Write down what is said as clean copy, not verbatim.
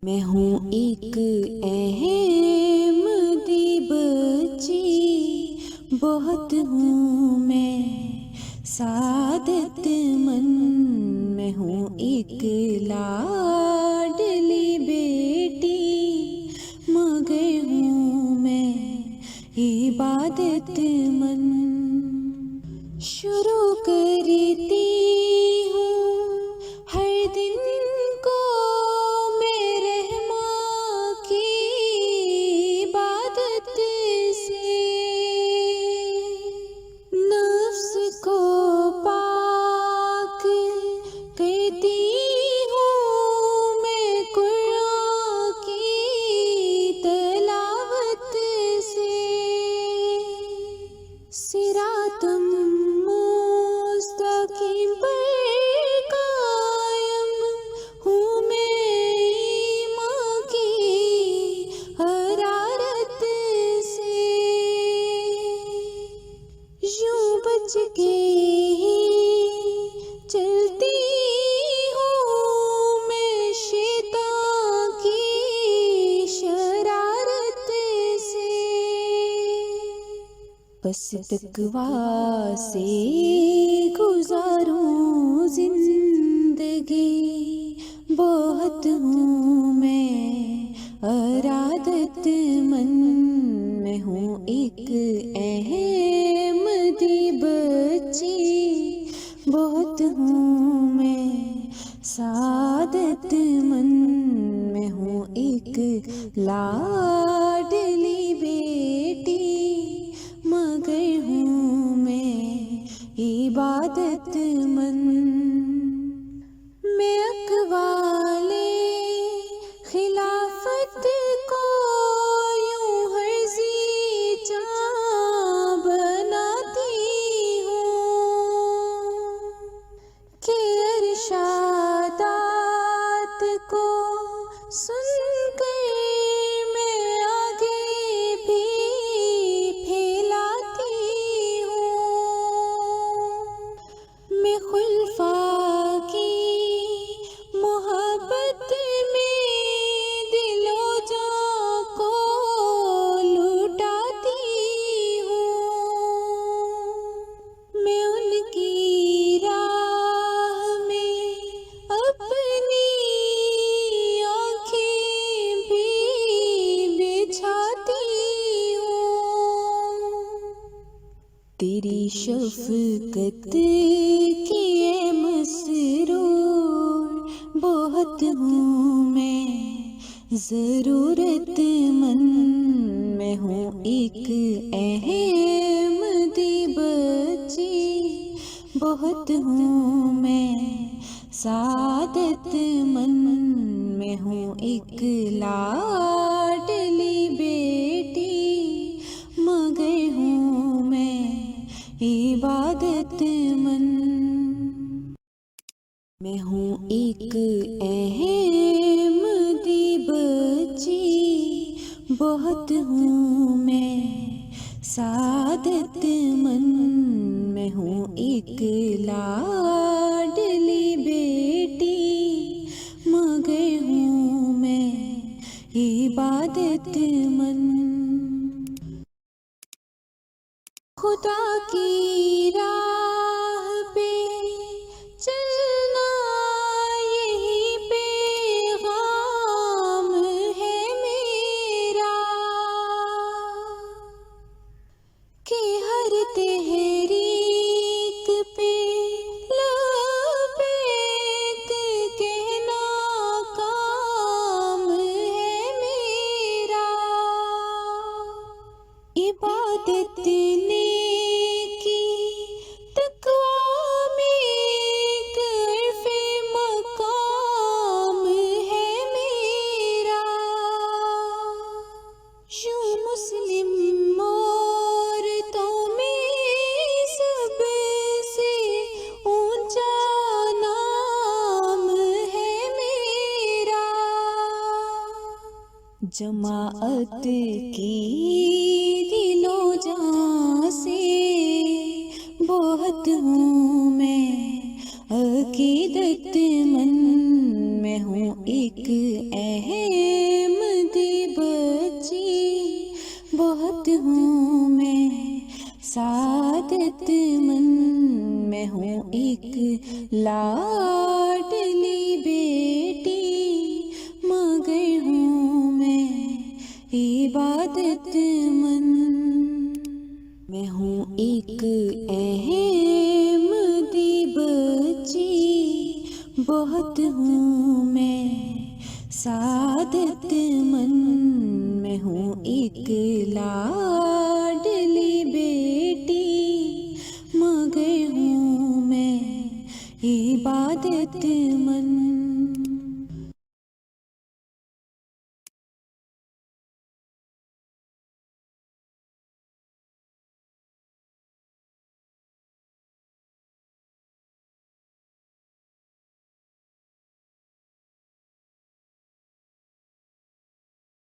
मैं हूँ एक अहमदी बच्ची, बहुत हूँ मैं सादत मन। मैं हूँ एक लाडली बेटी, मगर हूँ मैं इबादत मन। शुरू करती हूँ हर दिन को मैं रहमा की इबादत से। नफ्स को पाक करती हूँ मैं कुरान की तलावत से। सिरातुम मुस्तकीम पर कायम हूँ मैं ईमान की हरारत से। यूं बच के ही चलती हूँ मैं शैतान की शरारत से। बस तकवा से गुजारूं जिंदगी, बहुत हूँ मैं अरादत मन। मैं हूँ एक अहमदी बच्ची, बहुत हूँ मैं सादत मन। मैं हूँ एक लाडली बेटी, मगर हूँ मैं इबादत मन। मैं अक़वाले खिलाफत को यूं हर्ज़ी चाँ बनाती हूँ कि इरशादात को सुनकर मैं आगे भी फैलाती हूँ। मैं खुलफा की मोहब्बत में दिलो जान को लुटाती हूँ। मैं उनकी राह में अपनी आँखें भी बिछाती हूँ। तेरी शफ़क़त की ए मसरूर, बहुत हूँ मैं ज़रूरत मन। मैं हूँ एक अहमदी बच्ची, बहुत हूँ मैं सादत मन। मैं हूँ एक लाडली बेटी, मगर हूँ मैं इबादत मन। मैं हूँ एक अहमदी बच्ची, बहुत हूँ मैं सादत मन। मैं हूँ एक लाडली बेटी, मगर हूँ मैं इबादत मन। खुदा की राह पे चलना यही पैगाम है मेरा, कि हर तहरीक पे लबैक कहना काम है मेरा। इबादत ने जमाअत की दिलो जान से बहुत हूँ मैं अकीदत मन। मैं हूँ एक अहम सादत मन में हूँ इकलास।